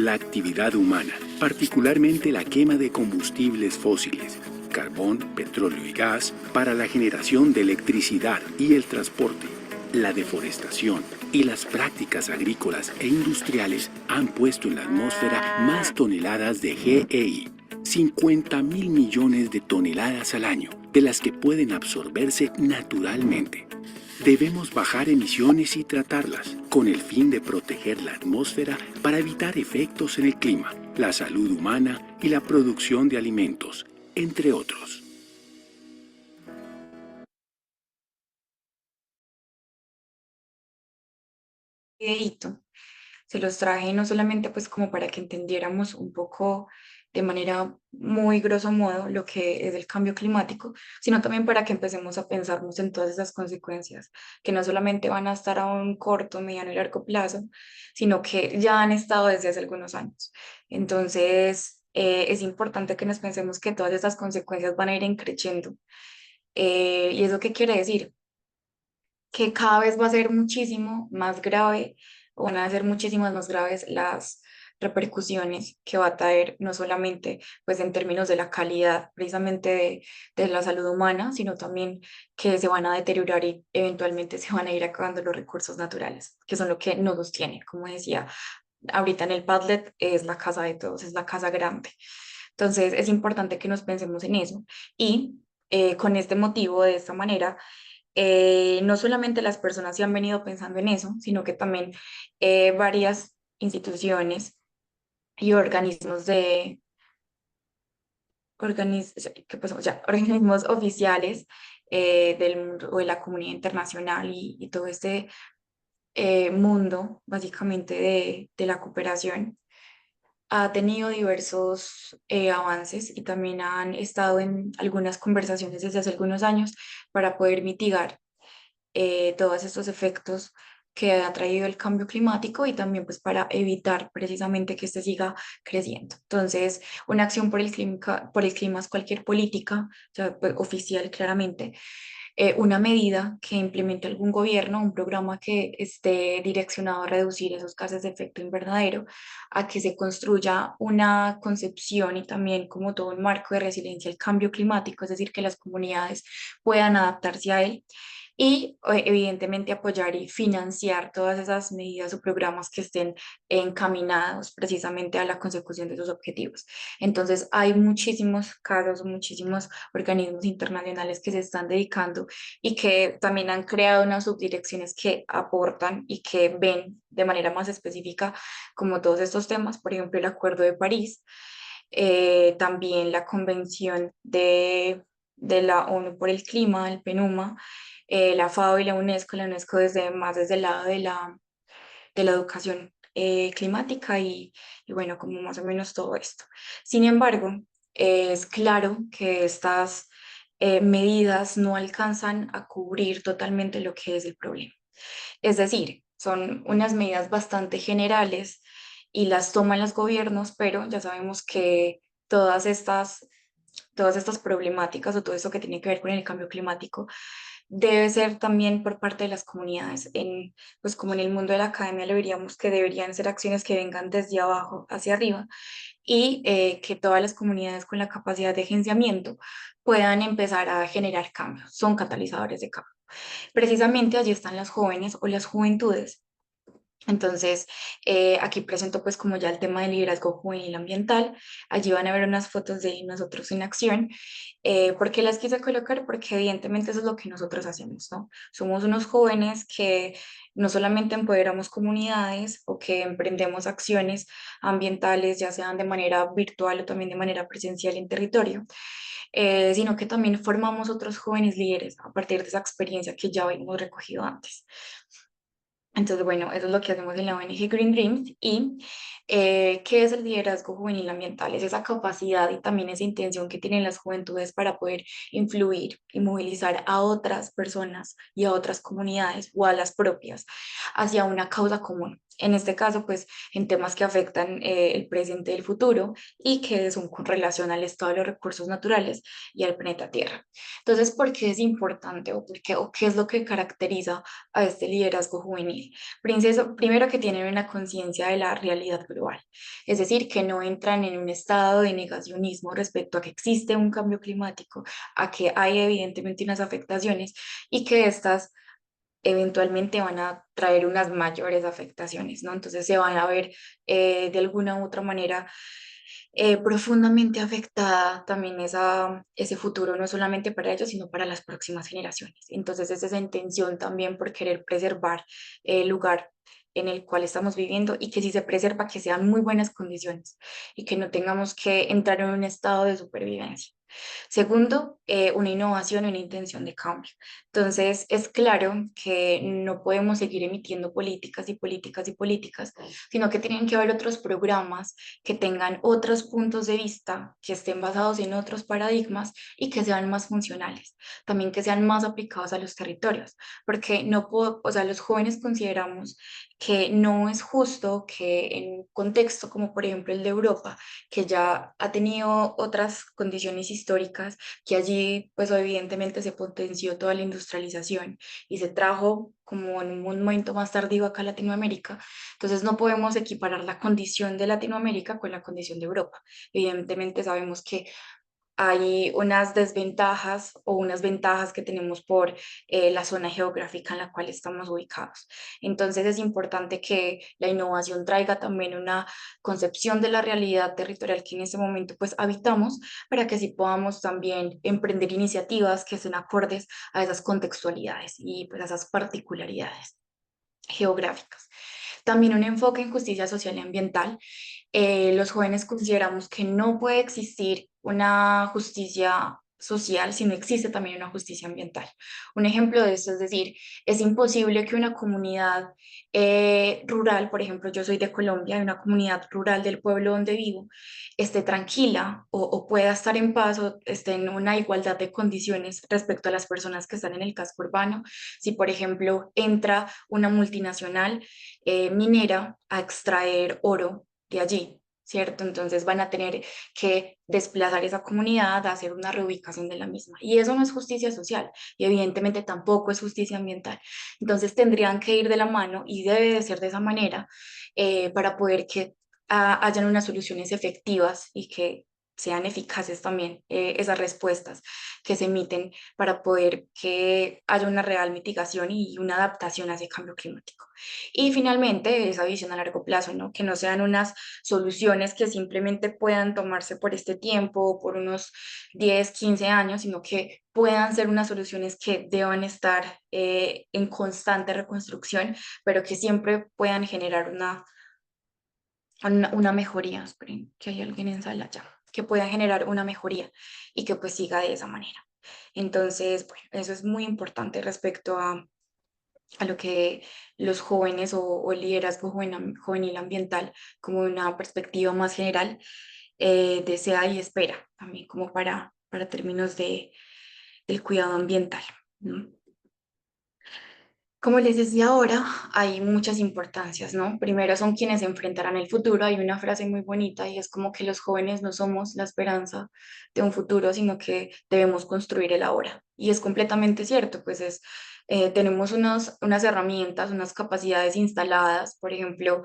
La actividad humana, particularmente la quema de combustibles fósiles, carbón, petróleo y gas, para la generación de electricidad y el transporte, la deforestación y las prácticas agrícolas e industriales han puesto en la atmósfera más toneladas de GEI, 50.000 millones de toneladas al año, de las que pueden absorberse naturalmente. Debemos bajar emisiones y tratarlas, con el fin de proteger la atmósfera para evitar efectos en el clima, la salud humana y la producción de alimentos, entre otros. Videíto. Se los traje no solamente pues como para que entendiéramos un poco de manera muy grosso modo lo que es el cambio climático, sino también para que empecemos a pensarnos en todas esas consecuencias, que no solamente van a estar a un corto, mediano y largo plazo, sino que ya han estado desde hace algunos años. Entonces, es importante que nos pensemos que todas estas consecuencias van a ir creciendo. ¿Y eso qué quiere decir? Que cada vez va a ser muchísimo más grave, o van a ser muchísimas más graves las repercusiones que va a traer, no solamente pues en términos de la calidad precisamente de la salud humana, sino también que se van a deteriorar y eventualmente se van a ir acabando los recursos naturales, que son lo que nos sostiene. Como decía ahorita en el Padlet, es la casa de todos, es la casa grande. Entonces es importante que nos pensemos en eso y con este motivo, de esta manera, no solamente las personas se han venido pensando en eso, sino que también varias instituciones y organismos ¿qué pasó? Ya, organismos oficiales del mundo o de la comunidad internacional y todo este mundo, básicamente, de la cooperación, ha tenido diversos avances y también han estado en algunas conversaciones desde hace algunos años para poder mitigar todos estos efectos que ha traído el cambio climático y también pues para evitar precisamente que este siga creciendo. Entonces, una acción por el clima es cualquier política, ya, pues, oficial claramente, una medida que implemente algún gobierno, un programa que esté direccionado a reducir esos gases de efecto invernadero, a que se construya una concepción y también como todo un marco de resiliencia al cambio climático, es decir, que las comunidades puedan adaptarse a él y evidentemente apoyar y financiar todas esas medidas o programas que estén encaminados precisamente a la consecución de esos objetivos. Entonces, hay muchísimos casos, muchísimos organismos internacionales que se están dedicando y que también han creado unas subdirecciones que aportan y que ven de manera más específica como todos estos temas, por ejemplo, el Acuerdo de París, también la Convención de la ONU por el Clima, el PNUMA, la FAO y la UNESCO desde más desde el lado de la educación climática y bueno, como más o menos todo esto. Sin embargo, es claro que estas medidas no alcanzan a cubrir totalmente lo que es el problema. Es decir, son unas medidas bastante generales y las toman los gobiernos, pero ya sabemos que todas estas, todas estas problemáticas o todo eso que tiene que ver con el cambio climático debe ser también por parte de las comunidades. Pues como en el mundo de la academia lo diríamos que deberían ser acciones que vengan desde abajo hacia arriba y que todas las comunidades con la capacidad de agenciamiento puedan empezar a generar cambios. Son catalizadores de cambio. Precisamente allí están las jóvenes o las juventudes. Entonces, aquí presento pues como ya el tema del liderazgo juvenil ambiental. Allí van a ver unas fotos de nosotros en acción. ¿Por qué las quise colocar? Porque evidentemente eso es lo que nosotros hacemos, ¿no? Somos unos jóvenes que no solamente empoderamos comunidades o que emprendemos acciones ambientales, ya sean de manera virtual o también de manera presencial en territorio, sino que también formamos otros jóvenes líderes a partir de esa experiencia que ya habíamos recogido antes. Entonces, bueno, eso es lo que hacemos en la ONG Green Dreams. ¿Y qué es el liderazgo juvenil ambiental? Es esa capacidad y también esa intención que tienen las juventudes para poder influir y movilizar a otras personas y a otras comunidades o a las propias hacia una causa común. en este caso, pues en temas que afectan el presente y el futuro y que son con relación al estado de los recursos naturales y al planeta Tierra. Entonces, ¿por qué es importante o qué es lo que caracteriza a este liderazgo juvenil? Primero que tienen una conciencia de la realidad global, es decir, que no entran en un estado de negacionismo respecto a que existe un cambio climático, a que hay evidentemente unas afectaciones y que estas eventualmente van a traer unas mayores afectaciones, ¿no? Entonces se van a ver de alguna u otra manera profundamente afectada también ese futuro, no solamente para ellos, sino para las próximas generaciones. Entonces es esa intención también por querer preservar el lugar en el cual estamos viviendo y que si se preserva, que sean muy buenas condiciones y que no tengamos que entrar en un estado de supervivencia. Segundo, una innovación y una intención de cambio. Entonces, es claro que no podemos seguir emitiendo políticas y políticas y políticas, sino que tienen que haber otros programas que tengan otros puntos de vista, que estén basados en otros paradigmas y que sean más funcionales, también que sean más aplicados a los territorios, porque no puedo, o sea, los jóvenes consideramos que no es justo que en un contexto como por ejemplo el de Europa, que ya ha tenido otras condiciones históricas, que allí pues evidentemente se potenció toda la industrialización y se trajo como en un momento más tardío acá a Latinoamérica, entonces no podemos equiparar la condición de Latinoamérica con la condición de Europa. Evidentemente sabemos que hay unas desventajas o unas ventajas que tenemos por la zona geográfica en la cual estamos ubicados. Entonces es importante que la innovación traiga también una concepción de la realidad territorial que en este momento pues habitamos para que así podamos también emprender iniciativas que estén acordes a esas contextualidades y pues a esas particularidades geográficas. También un enfoque en justicia social y ambiental. Los jóvenes consideramos que no puede existir una justicia social si no existe también una justicia ambiental. Un ejemplo de esto es decir, es imposible que una comunidad rural, por ejemplo, yo soy de Colombia, una comunidad rural del pueblo donde vivo, esté tranquila o pueda estar en paz o esté en una igualdad de condiciones respecto a las personas que están en el casco urbano. Si, por ejemplo, entra una multinacional minera a extraer oro de allí, ¿cierto? Entonces van a tener que desplazar esa comunidad a hacer una reubicación de la misma. Y eso no es justicia social y evidentemente tampoco es justicia ambiental. Entonces tendrían que ir de la mano y debe de ser de esa manera para poder que hayan unas soluciones efectivas y que sean eficaces también esas respuestas que se emiten para poder que haya una real mitigación y una adaptación a ese cambio climático. Y finalmente, esa visión a largo plazo, ¿no? Que no sean unas soluciones que simplemente puedan tomarse por este tiempo o por unos 10 15 años, sino que puedan ser unas soluciones que deban estar en constante reconstrucción, pero que siempre puedan generar una mejoría. Esperen, que hay alguien en sala ya, que puedan generar una mejoría y que pues siga de esa manera. Entonces, bueno, eso es muy importante respecto a lo que los jóvenes o el liderazgo juvenil ambiental como una perspectiva más general desea y espera también como para términos del cuidado ambiental, ¿no? Como les decía ahora, hay muchas importancias, ¿no? Primero son quienes enfrentarán el futuro. Hay una frase muy bonita y es como que los jóvenes no somos la esperanza de un futuro, sino que debemos construir el ahora. Y es completamente cierto, pues tenemos unas herramientas, unas capacidades instaladas, por ejemplo,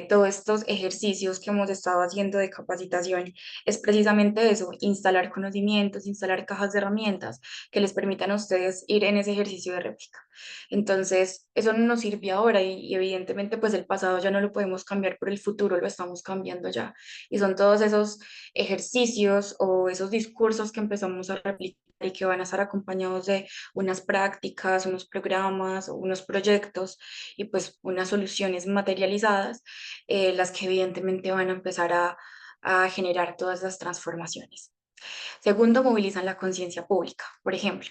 todos estos ejercicios que hemos estado haciendo de capacitación es precisamente eso, instalar conocimientos, instalar cajas de herramientas que les permitan a ustedes ir en ese ejercicio de réplica. Entonces, eso no nos sirve ahora y evidentemente pues el pasado ya no lo podemos cambiar, pero el futuro lo estamos cambiando ya. Y son todos esos ejercicios o esos discursos que empezamos a replicar y que van a estar acompañados de unas prácticas, unos programas, unos proyectos y pues unas soluciones materializadas, las que evidentemente van a empezar a generar todas las transformaciones. Segundo, movilizan la conciencia pública. Por ejemplo,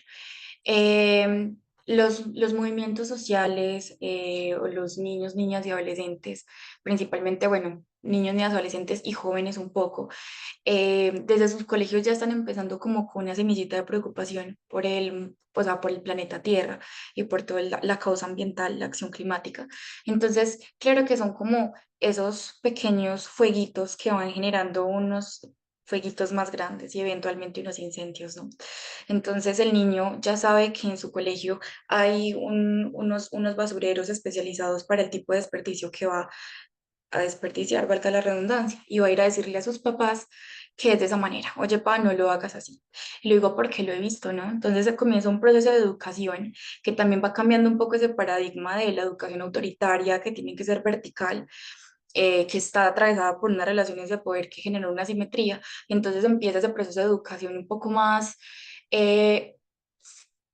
eh, los movimientos sociales o los niños, niñas y adolescentes, principalmente, bueno, niños, niñas, adolescentes y jóvenes un poco, desde sus colegios ya están empezando como con una semillita de preocupación por o sea, por el planeta Tierra y por toda la causa ambiental, la acción climática. Entonces, claro que son como esos pequeños fueguitos que van generando unos fueguitos más grandes y eventualmente unos incendios, ¿no? Entonces el niño ya sabe que en su colegio hay unos basureros especializados para el tipo de desperdicio que va a desperdiciar, valga la redundancia, y va a ir a decirle a sus papás que es de esa manera. Oye, pa, no lo hagas así. Y lo digo porque lo he visto, ¿no? Entonces se comienza un proceso de educación que también va cambiando un poco ese paradigma de la educación autoritaria que tiene que ser vertical, que está atravesada por unas relaciones de poder que generan una asimetría. Entonces empieza ese proceso de educación un poco más eh,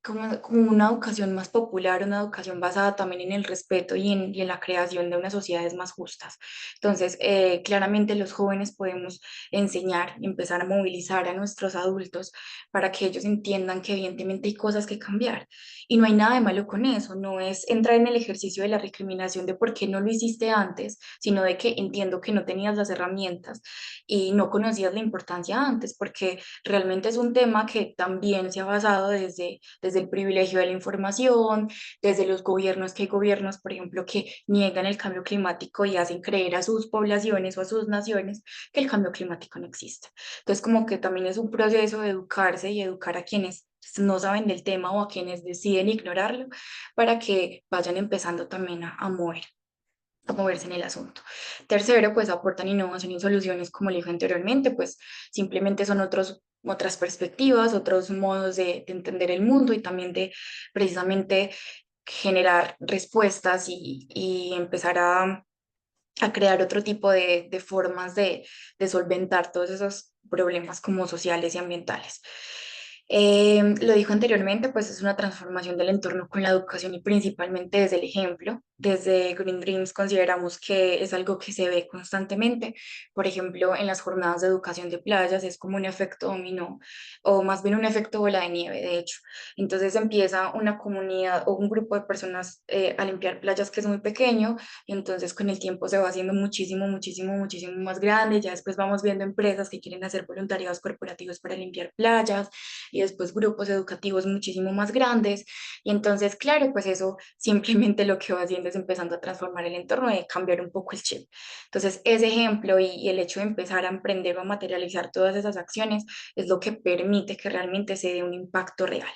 como una educación más popular, una educación basada también en el respeto y en la creación de unas sociedades más justas. Entonces, claramente los jóvenes podemos enseñar y empezar a movilizar a nuestros adultos para que ellos entiendan que evidentemente hay cosas que cambiar. Y no hay nada de malo con eso, no es entrar en el ejercicio de la recriminación de por qué no lo hiciste antes, sino de que entiendo que no tenías las herramientas y no conocías la importancia antes, porque realmente es un tema que también se ha basado desde el privilegio de la información, desde los gobiernos, que hay gobiernos, por ejemplo, que niegan el cambio climático y hacen creer a sus poblaciones o a sus naciones que el cambio climático no existe. Entonces, como que también es un proceso de educarse y educar a quienes no saben del tema o a quienes deciden ignorarlo para que vayan empezando también a moverse en el asunto. Tercero, pues aportan innovación y soluciones, como le dije anteriormente, pues simplemente son otras perspectivas, otros modos de entender el mundo y también de precisamente generar respuestas y empezar a crear otro tipo de formas de solventar todos esos problemas como sociales y ambientales. Lo dijo anteriormente, pues es una transformación del entorno con la educación y principalmente desde el ejemplo. Desde Green Dreams consideramos que es algo que se ve constantemente. Por ejemplo, en las jornadas de educación de playas es como un efecto dominó o más bien un efecto bola de nieve, de hecho. Entonces empieza una comunidad o un grupo de personas a limpiar playas que es muy pequeño y entonces con el tiempo se va haciendo muchísimo, muchísimo, muchísimo más grande. Ya después vamos viendo empresas que quieren hacer voluntariados corporativos para limpiar playas y después grupos educativos muchísimo más grandes. Y entonces, claro, pues eso simplemente lo que va haciendo es empezando a transformar el entorno y cambiar un poco el chip. Entonces, ese ejemplo y el hecho de empezar a emprender o a materializar todas esas acciones es lo que permite que realmente se dé un impacto real.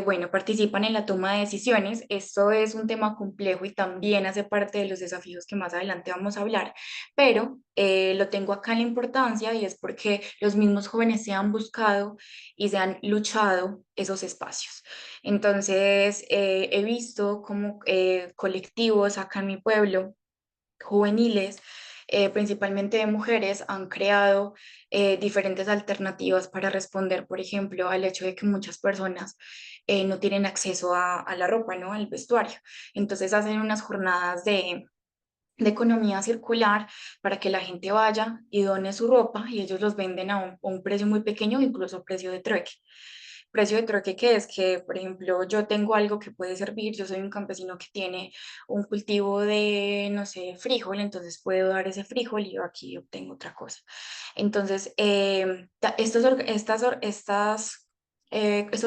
Bueno, participan en la toma de decisiones. Esto es un tema complejo y también hace parte de los desafíos que más adelante vamos a hablar, pero lo tengo acá en la importancia y es porque los mismos jóvenes se han buscado y se han luchado esos espacios. Entonces, he visto como colectivos acá en mi pueblo juveniles, principalmente de mujeres, han creado diferentes alternativas para responder, por ejemplo, al hecho de que muchas personas no tienen acceso a la ropa, ¿no? Al vestuario. Entonces hacen unas jornadas de economía circular para que la gente vaya y done su ropa y ellos los venden a un precio muy pequeño, incluso precio de trueque. Precio de trueque que es que, por ejemplo, yo tengo algo que puede servir, yo soy un campesino que tiene un cultivo de, no sé, frijol, entonces puedo dar ese frijol y yo aquí obtengo otra cosa. Entonces, estos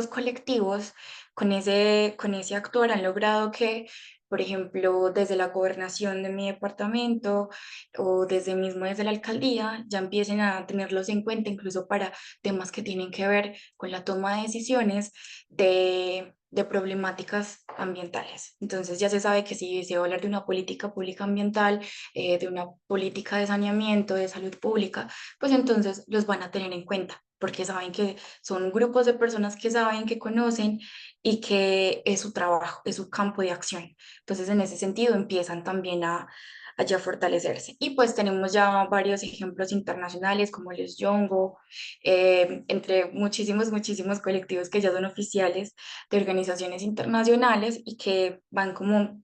colectivos con ese actor han logrado que, por ejemplo, desde la gobernación de mi departamento o desde la alcaldía, ya empiecen a tenerlos en cuenta incluso para temas que tienen que ver con la toma de decisiones de problemáticas ambientales. Entonces ya se sabe que si se va a hablar de una política pública ambiental, de una política de saneamiento, de salud pública, pues entonces los van a tener en cuenta porque saben que son grupos de personas que saben, que conocen y que es su trabajo, es su campo de acción. Entonces, en ese sentido, empiezan también a ya fortalecerse. Y pues tenemos ya varios ejemplos internacionales como los Yongo, entre muchísimos, muchísimos colectivos que ya son oficiales de organizaciones internacionales y que van como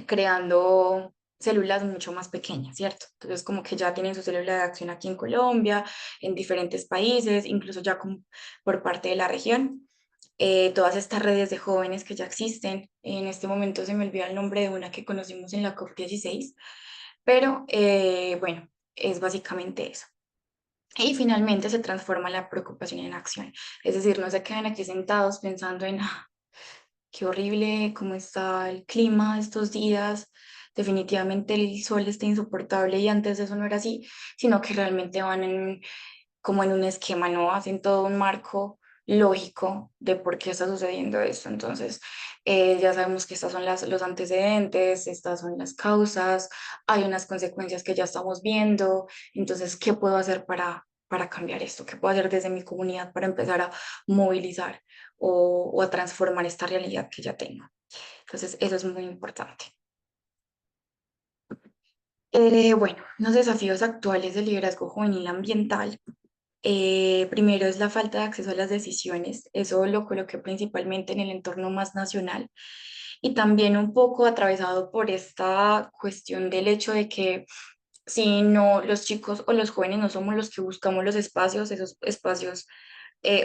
creando células mucho más pequeñas, ¿cierto? Entonces, como que ya tienen su célula de acción aquí en Colombia, en diferentes países, incluso ya como por parte de la región. Todas estas redes de jóvenes que ya existen. En este momento se me olvida el nombre de una que conocimos en la COP16, Pero bueno, es básicamente eso. Y finalmente se transforma la preocupación en acción. Es decir, no se quedan aquí sentados pensando en, "Ah, qué horrible, cómo está el clima estos días, definitivamente el sol está insoportable y antes eso no era así", sino que realmente van como en un esquema, ¿no? Hacen todo un marco lógico de por qué está sucediendo esto. Entonces, ya sabemos que estas son los antecedentes, estas son las causas, hay unas consecuencias que ya estamos viendo. Entonces, ¿qué puedo hacer para cambiar esto? ¿Qué puedo hacer desde mi comunidad para empezar a movilizar o a transformar esta realidad que ya tengo? Entonces, eso es muy importante. Bueno, los desafíos actuales del liderazgo juvenil ambiental. Primero es la falta de acceso a las decisiones, eso lo coloqué principalmente en el entorno más nacional y también un poco atravesado por esta cuestión del hecho de que si no los chicos o los jóvenes no somos los que buscamos los espacios, esos espacios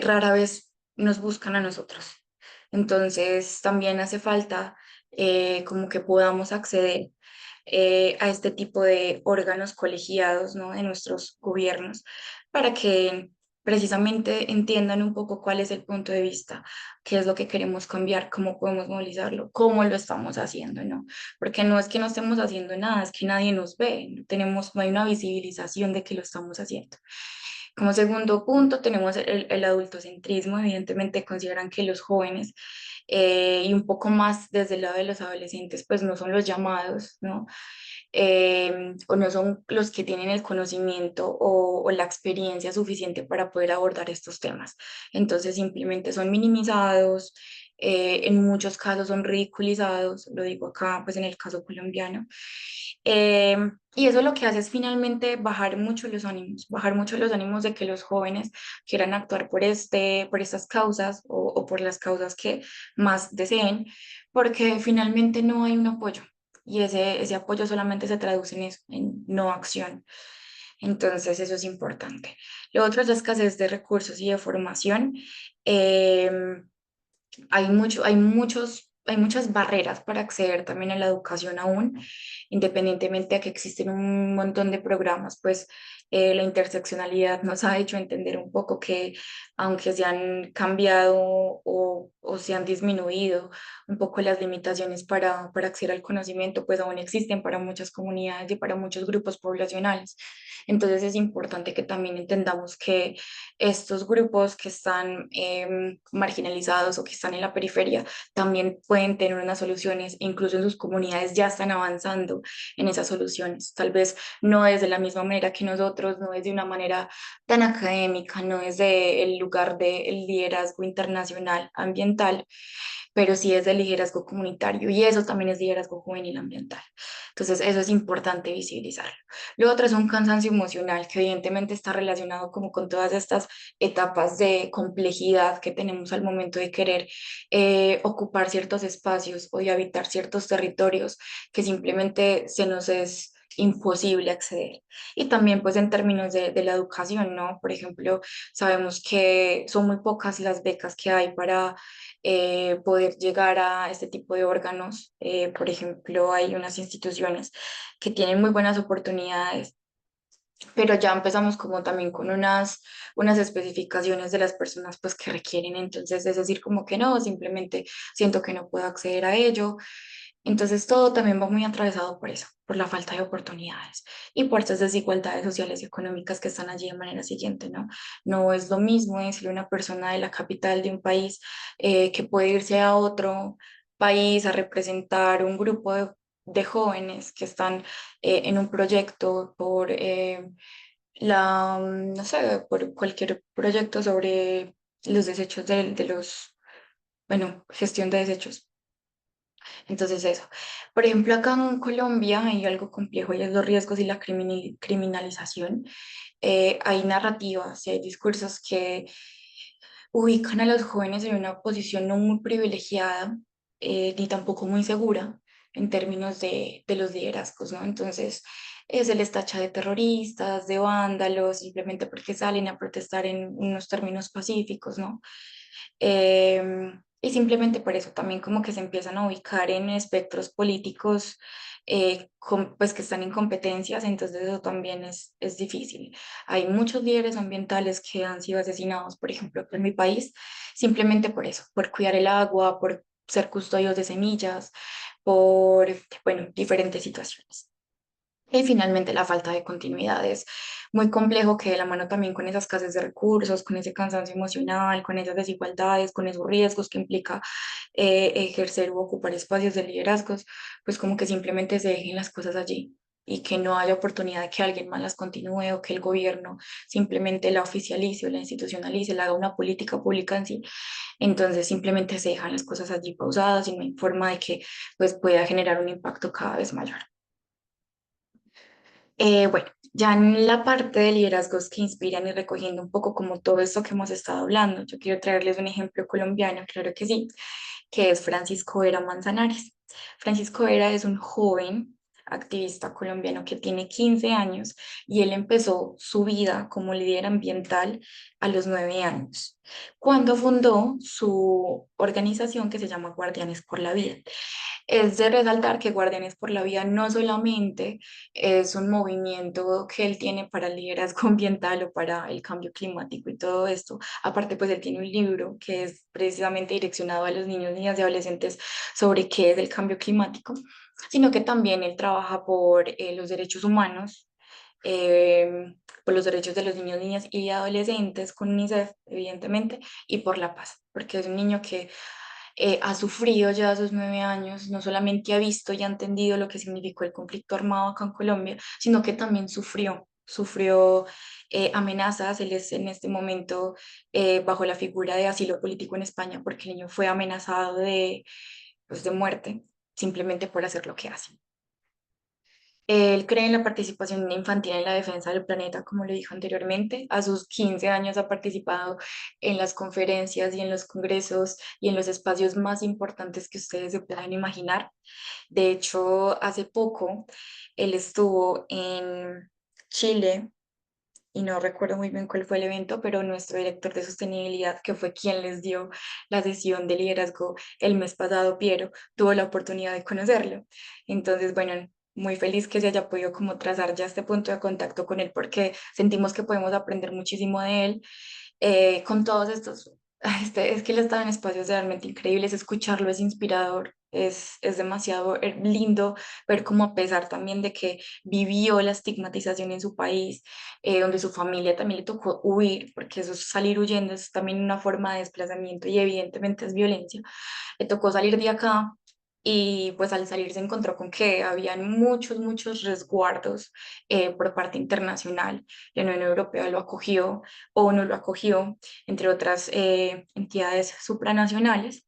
rara vez nos buscan a nosotros. Entonces también hace falta como que podamos acceder a este tipo de órganos colegiados, ¿no? De nuestros gobiernos para que precisamente entiendan un poco cuál es el punto de vista, qué es lo que queremos cambiar, cómo podemos movilizarlo, cómo lo estamos haciendo, ¿no? Porque no es que no estemos haciendo nada, es que nadie nos ve, no hay una visibilización de que lo estamos haciendo. Como segundo punto, tenemos el adultocentrismo. Evidentemente consideran que los jóvenes y un poco más desde el lado de los adolescentes, pues no son los llamados, ¿no? O no son los que tienen el conocimiento o la experiencia suficiente para poder abordar estos temas. Entonces simplemente son minimizados, en muchos casos son ridiculizados, lo digo acá, pues en el caso colombiano. Y eso lo que hace es finalmente bajar mucho los ánimos de que los jóvenes quieran actuar por estas causas o por las causas que más deseen, porque finalmente no hay un apoyo y ese apoyo solamente se traduce en eso, en no acción. Entonces, eso es importante. Lo otro es la escasez de recursos y de formación. Eh, hay muchas barreras para acceder también a la educación aún, independientemente de que existen un montón de programas, pues la interseccionalidad nos ha hecho entender un poco que aunque se han cambiado o se han disminuido un poco las limitaciones para acceder al conocimiento, pues aún existen para muchas comunidades y para muchos grupos poblacionales. Entonces es importante que también entendamos que estos grupos que están marginalizados o que están en la periferia también pueden tener unas soluciones, incluso en sus comunidades ya están avanzando en esas soluciones. Tal vez no es de la misma manera que nosotros, no es de una manera tan académica, no es del lugar del liderazgo internacional ambiental, pero sí es de liderazgo comunitario y eso también es liderazgo juvenil ambiental. Entonces, eso es importante visibilizarlo. Lo otro es un cansancio emocional que evidentemente está relacionado como con todas estas etapas de complejidad que tenemos al momento de querer ocupar ciertos espacios o de habitar ciertos territorios que simplemente se nos es imposible acceder. Y también pues en términos de la educación, ¿no? Por ejemplo, sabemos que son muy pocas las becas que hay para poder llegar a este tipo de órganos. Por ejemplo, hay unas instituciones que tienen muy buenas oportunidades, pero ya empezamos como también con unas especificaciones de las personas pues que requieren. Entonces es decir, como que no, simplemente siento que no puedo acceder a ello. Entonces todo también va muy atravesado por eso, por la falta de oportunidades y por estas desigualdades sociales y económicas que están allí de manera siguiente, ¿no? No es lo mismo decirle a una persona de la capital de un país que puede irse a otro país a representar un grupo de jóvenes que están en un proyecto por no sé, por cualquier proyecto sobre los desechos bueno, gestión de desechos. Entonces eso. Por ejemplo, acá en Colombia hay algo complejo y es los riesgos y la criminalización. Hay narrativas y hay discursos que ubican a los jóvenes en una posición no muy privilegiada ni tampoco muy segura en términos de los liderazgos, ¿no? Entonces, se les tacha de terroristas, de vándalos, simplemente porque salen a protestar en unos términos pacíficos, ¿no? Y simplemente por eso también como que se empiezan a ubicar en espectros políticos pues que están en competencias, entonces eso también es difícil. Hay muchos líderes ambientales que han sido asesinados, por ejemplo, en mi país, simplemente por eso, por cuidar el agua, por ser custodios de semillas, por, bueno, diferentes situaciones. Y finalmente la falta de continuidad es muy complejo que de la mano también con esa escasez de recursos, con ese cansancio emocional, con esas desigualdades, con esos riesgos que implica ejercer u ocupar espacios de liderazgos, pues como que simplemente se dejen las cosas allí y que no haya oportunidad de que alguien más las continúe o que el gobierno simplemente la oficialice o la institucionalice, la haga una política pública en sí. Entonces simplemente se dejan las cosas allí pausadas y no hay forma de que pues pueda generar un impacto cada vez mayor. Bueno, ya en la parte de liderazgos que inspiran y recogiendo un poco como todo esto que hemos estado hablando, yo quiero traerles un ejemplo colombiano, claro que sí, que es Francisco Vera Manzanares. Francisco Vera es un joven activista colombiano que tiene 15 años y él empezó su vida como líder ambiental a los 9 años, cuando fundó su organización que se llama Guardianes por la Vida. Es de resaltar que Guardianes por la Vida no solamente es un movimiento que él tiene para el liderazgo ambiental o para el cambio climático y todo esto. Aparte, pues él tiene un libro que es precisamente direccionado a los niños, niñas y adolescentes sobre qué es el cambio climático, sino que también él trabaja por los derechos humanos, por los derechos de los niños, niñas y adolescentes con UNICEF, evidentemente, y por la paz, porque es un niño que ha sufrido ya a sus 9 años, no solamente ha visto y ha entendido lo que significó el conflicto armado acá en Colombia, sino que también sufrió amenazas. Él es en este momento bajo la figura de asilo político en España porque el niño fue amenazado pues, de muerte simplemente por hacer lo que hace. Él cree en la participación infantil en la defensa del planeta, como lo dijo anteriormente. A sus 15 años ha participado en las conferencias y en los congresos y en los espacios más importantes que ustedes se puedan imaginar. De hecho, hace poco él estuvo en Chile y no recuerdo muy bien cuál fue el evento, pero nuestro director de sostenibilidad, que fue quien les dio la sesión de liderazgo el mes pasado, Piero, tuvo la oportunidad de conocerlo. Entonces, bueno, muy feliz que se haya podido como trazar ya este punto de contacto con él porque sentimos que podemos aprender muchísimo de él con todos estos, es que él estaba en espacios realmente increíbles, escucharlo es inspirador, es demasiado lindo ver cómo a pesar también de que vivió la estigmatización en su país, donde su familia también le tocó huir, porque eso es salir huyendo, es también una forma de desplazamiento y evidentemente es violencia, le tocó salir de acá. Y pues al salir se encontró con que habían muchos resguardos por parte internacional. La Unión Europea lo acogió, ONU lo acogió, entre otras entidades supranacionales.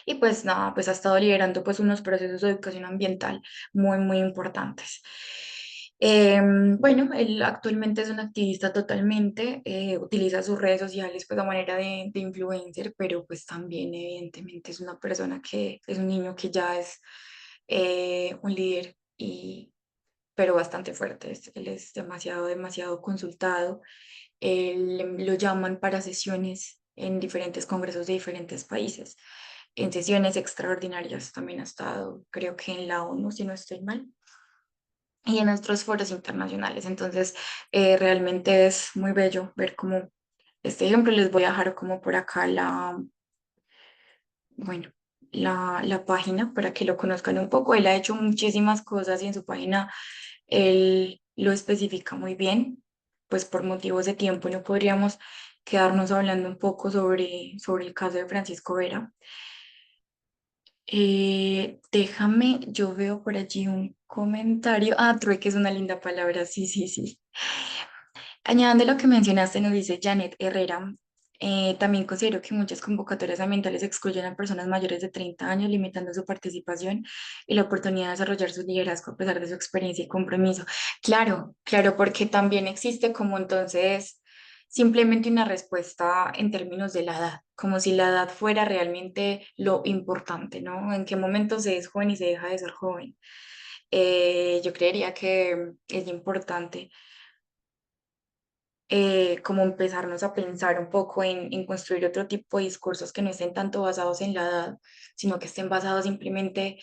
Y pues nada, pues ha estado liderando pues unos procesos de educación ambiental muy importantes. Bueno, él actualmente es un activista totalmente, utiliza sus redes sociales pues a manera de influencer, pero pues también evidentemente es una persona que es un niño que ya es un líder y pero bastante fuerte, él es demasiado consultado, lo llaman para sesiones en diferentes congresos de diferentes países, en sesiones extraordinarias también ha estado, creo que en la ONU, si no estoy mal, y en otros foros internacionales. Entonces, realmente es muy bello ver cómo este ejemplo les voy a dejar como por acá bueno, la página para que lo conozcan un poco. Él ha hecho muchísimas cosas y en su página él lo especifica muy bien, pues por motivos de tiempo no podríamos quedarnos hablando un poco sobre el caso de Francisco Vera. Déjame, yo veo por allí un comentario. Ah, trueque es una linda palabra, sí. Añadiendo lo que mencionaste, nos dice Janet Herrera, también considero que muchas convocatorias ambientales excluyen a personas mayores de 30 años, limitando su participación y la oportunidad de desarrollar su liderazgo a pesar de su experiencia y compromiso. Claro, porque también existe como entonces simplemente una respuesta en términos de la edad, como si la edad fuera realmente lo importante, ¿no? En qué momento se es joven y se deja de ser joven. Yo creería que es importante como empezarnos a pensar un poco en construir otro tipo de discursos que no estén tanto basados en la edad, sino que estén basados simplemente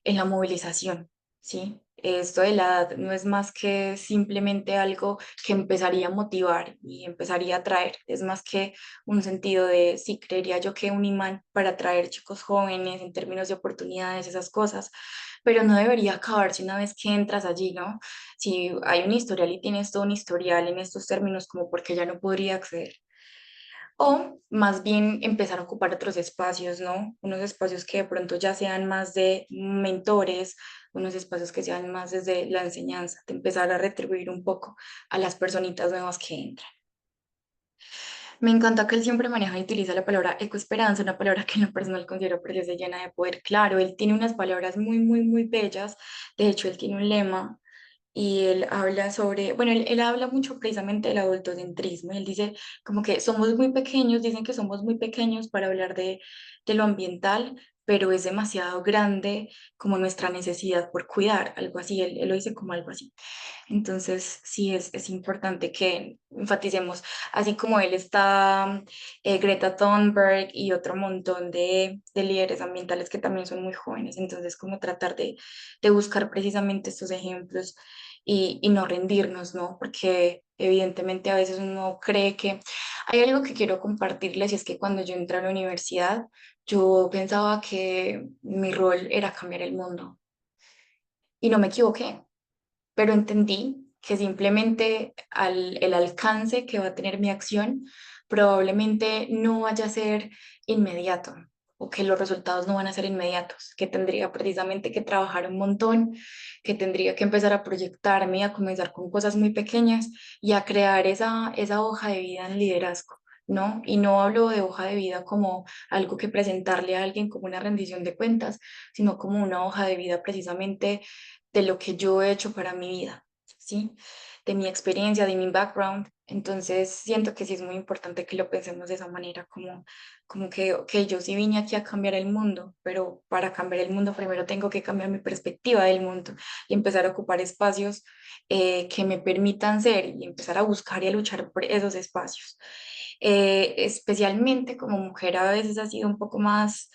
en la movilización, ¿sí? Esto de la edad no es más que simplemente algo que empezaría a motivar y empezaría a atraer, es más que un sentido de, sí, creería yo que un imán para atraer chicos jóvenes en términos de oportunidades, esas cosas, pero no debería acabarse una vez que entras allí, ¿no? Si hay un historial y tienes todo un historial en estos términos, como porque ya no podría acceder. O más bien empezar a ocupar otros espacios, ¿no? Unos espacios que de pronto ya sean más de mentores, unos espacios que sean más desde la enseñanza, de empezar a retribuir un poco a las personitas nuevas que entran. Me encanta que él siempre maneja y utiliza la palabra ecoesperanza, una palabra que en lo personal considero preciosa y llena de poder. Claro, él tiene unas palabras muy, muy, muy bellas. De hecho, él tiene un lema y él habla sobre, bueno, él habla mucho precisamente del adultocentrismo. Él dice como que somos muy pequeños, dicen que somos muy pequeños para hablar de lo ambiental, pero es demasiado grande como nuestra necesidad por cuidar, algo así. Él lo dice como algo así. Entonces, sí, es importante que enfaticemos, así como él está, Greta Thunberg y otro montón de líderes ambientales que también son muy jóvenes. Entonces, como tratar de buscar precisamente estos ejemplos y no rendirnos, ¿no? Porque evidentemente a veces uno cree que hay algo que quiero compartirles y es que cuando yo entré a la universidad, yo pensaba que mi rol era cambiar el mundo y no me equivoqué, pero entendí que simplemente el alcance que va a tener mi acción probablemente no vaya a ser inmediato o que los resultados no van a ser inmediatos, que tendría precisamente que trabajar un montón, que tendría que empezar a proyectarme, a comenzar con cosas muy pequeñas y a crear esa hoja de vida en liderazgo. ¿No? Y no hablo de hoja de vida como algo que presentarle a alguien como una rendición de cuentas, sino como una hoja de vida precisamente de lo que yo he hecho para mi vida, ¿sí? De mi experiencia, de mi background. Entonces, siento que sí es muy importante que lo pensemos de esa manera, como que, ok, yo sí vine aquí a cambiar el mundo, pero para cambiar el mundo primero tengo que cambiar mi perspectiva del mundo y empezar a ocupar espacios que me permitan ser y empezar a buscar y a luchar por esos espacios. Especialmente como mujer a veces ha sido un poco más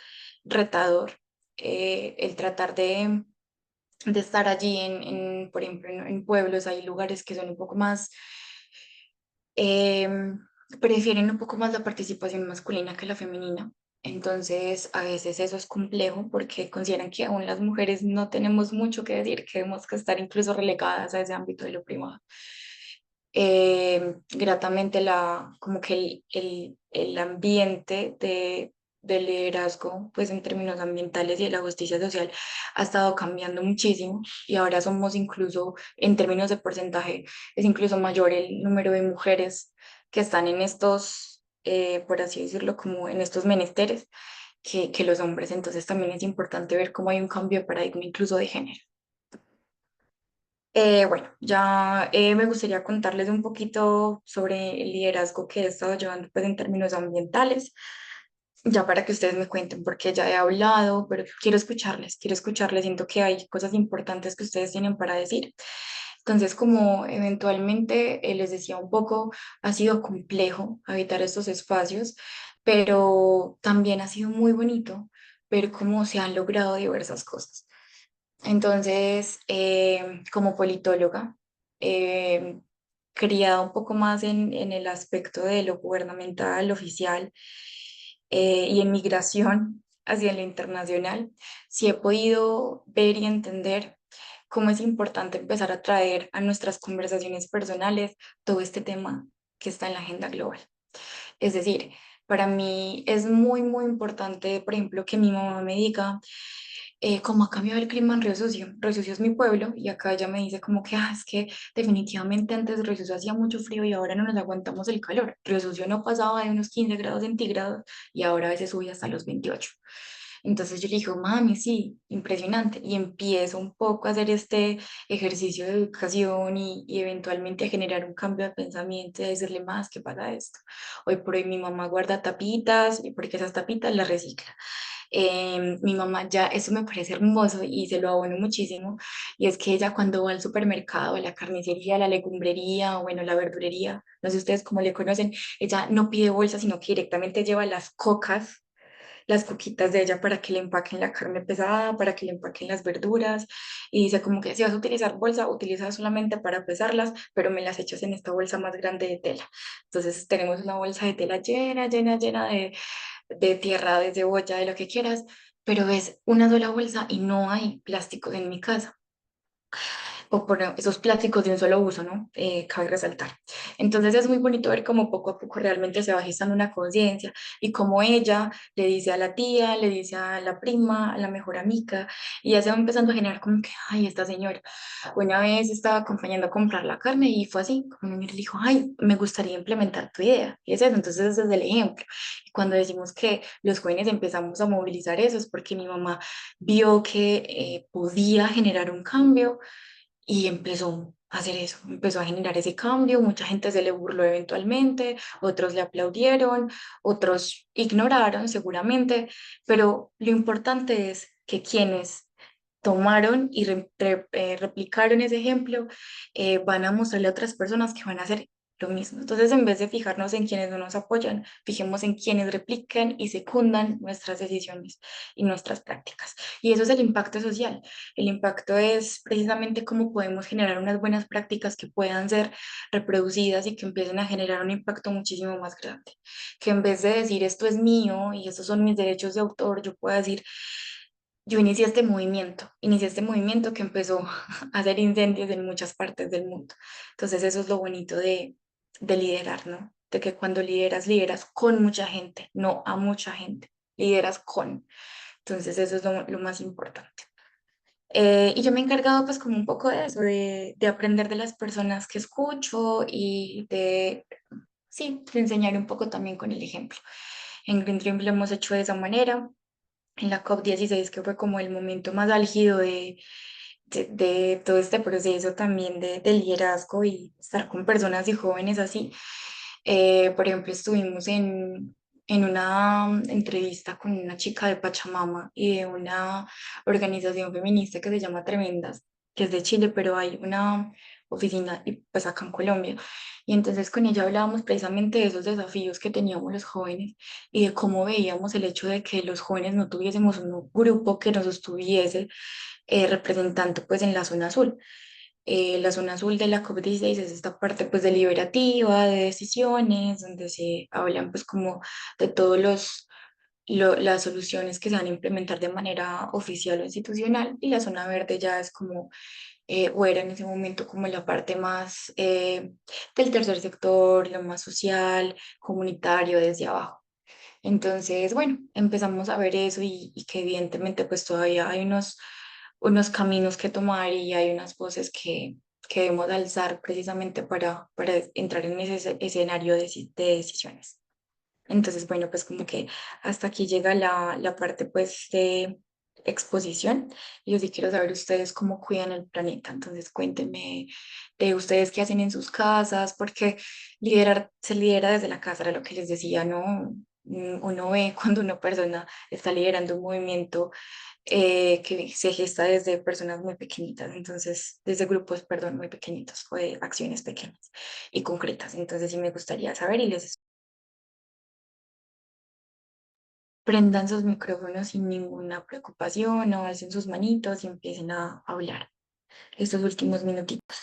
retador el tratar de estar allí por ejemplo, en pueblos, hay lugares que son un poco más, em, prefieren un poco más la participación masculina que la femenina. Entonces, a veces eso es complejo porque consideran que aún las mujeres no tenemos mucho que decir, que debemos que estar incluso relegadas a ese ámbito de lo privado. Gratamente como que el ambiente de liderazgo, pues en términos ambientales y de la justicia social, ha estado cambiando muchísimo y ahora somos incluso, en términos de porcentaje, es incluso mayor el número de mujeres que están en estos, por así decirlo, como en estos menesteres que los hombres. Entonces también es importante ver cómo hay un cambio de paradigma incluso de género. Bueno, ya me gustaría contarles un poquito sobre el liderazgo que he estado llevando pues, en términos ambientales, ya para que ustedes me cuenten, porque ya he hablado, pero quiero escucharles, siento que hay cosas importantes que ustedes tienen para decir. Entonces, como eventualmente les decía un poco, ha sido complejo habitar estos espacios, pero también ha sido muy bonito ver cómo se han logrado diversas cosas. Entonces, como politóloga, eh, criada un poco más en el aspecto de lo gubernamental, oficial, y en migración hacia lo internacional, sí he podido ver y entender cómo es importante empezar a traer a nuestras conversaciones personales todo este tema que está en la agenda global. Es decir, para mí es muy, muy importante, por ejemplo, que mi mamá me diga cómo ha cambiado el clima en Río Sucio. Río Sucio es mi pueblo y acá ella me dice como que, es que definitivamente antes Río Sucio hacía mucho frío y ahora no nos aguantamos el calor. Río Sucio no pasaba de unos 15 grados centígrados y ahora a veces sube hasta los 28. Entonces yo le digo, mami, sí, impresionante. Y empiezo un poco a hacer este ejercicio de educación y eventualmente a generar un cambio de pensamiento y a decirle más, ¿qué pasa esto? Hoy por hoy mi mamá guarda tapitas y porque esas tapitas las recicla. Mi mamá ya, eso me parece hermoso y se lo abono muchísimo, y es que ella cuando va al supermercado, a la carnicería, a la legumbrería, o bueno, la verdulería, no sé ustedes cómo le conocen, ella no pide bolsa, sino que directamente lleva las cocas, las coquitas de ella para que le empaquen la carne pesada, para que le empaquen las verduras, y dice como que si vas a utilizar bolsa, utiliza solamente para pesarlas, pero me las echas en esta bolsa más grande de tela. Entonces tenemos una bolsa de tela llena, llena, llena de tierra, de cebolla, de lo que quieras, pero es una sola bolsa y no hay plásticos en mi casa o por esos plásticos de un solo uso, ¿no? Cabe resaltar. Entonces es muy bonito ver cómo poco a poco realmente se va gestando una conciencia y cómo ella le dice a la tía, le dice a la prima, a la mejor amiga, y ya se va empezando a generar como que, ay, esta señora. Una vez estaba acompañando a comprar la carne y fue así, como me dijo, ay, me gustaría implementar tu idea. Y es eso, entonces ese es el ejemplo. Y cuando decimos que los jóvenes empezamos a movilizar eso, es porque mi mamá vio que podía generar un cambio y empezó a hacer eso, empezó a generar ese cambio, mucha gente se le burló eventualmente, otros le aplaudieron, otros ignoraron seguramente, pero lo importante es que quienes tomaron y replicaron ese ejemplo, van a mostrarle a otras personas que van a hacer lo mismo. Entonces, en vez de fijarnos en quienes no nos apoyan, fijemos en quienes replican y secundan nuestras decisiones y nuestras prácticas. Y eso es el impacto social. El impacto es precisamente cómo podemos generar unas buenas prácticas que puedan ser reproducidas y que empiecen a generar un impacto muchísimo más grande. Que en vez de decir esto es mío y estos son mis derechos de autor, yo pueda decir yo inicié este movimiento que empezó a hacer incendios en muchas partes del mundo. Entonces eso es lo bonito de liderar, ¿no? De que cuando lideras, lideras con mucha gente, no a mucha gente, lideras con. Entonces eso es lo más importante. Y yo me he encargado pues como un poco de eso, de aprender de las personas que escucho y de, sí, de enseñar un poco también con el ejemplo. En Green Dream lo hemos hecho de esa manera en la COP16, que fue como el momento más álgido de todo este proceso también de liderazgo y estar con personas y jóvenes así. Por ejemplo, estuvimos en una entrevista con una chica de Pachamama y de una organización feminista que se llama Tremendas, que es de Chile, pero hay una oficina y pues acá en Colombia. Y entonces con ella hablábamos precisamente de esos desafíos que teníamos los jóvenes y de cómo veíamos el hecho de que los jóvenes no tuviésemos un grupo que nos estuviese representando pues en la zona azul. La zona azul de la COP16 es esta parte pues deliberativa, de decisiones, donde se hablan pues como de todos las soluciones que se van a implementar de manera oficial o institucional, y la zona verde ya es como, o era en ese momento como la parte más del tercer sector, lo más social, comunitario, desde abajo. Entonces, bueno, empezamos a ver eso y que evidentemente pues todavía hay unos caminos que tomar y hay unas voces que debemos alzar precisamente para entrar en ese escenario de decisiones. Entonces, bueno, pues como que hasta aquí llega la parte pues de exposición. Y yo sí quiero saber ustedes cómo cuidan el planeta. Entonces, cuéntenme de ustedes qué hacen en sus casas, porque liderar, se lidera desde la casa, era lo que les decía, ¿no? Uno ve cuando una persona está liderando un movimiento que se gesta desde personas muy pequeñitas, entonces, desde grupos, perdón, muy pequeñitos o de acciones pequeñas y concretas. Entonces, sí me gustaría saber y les prendan sus micrófonos sin ninguna preocupación o alcen sus manitos y empiecen a hablar estos últimos minutitos.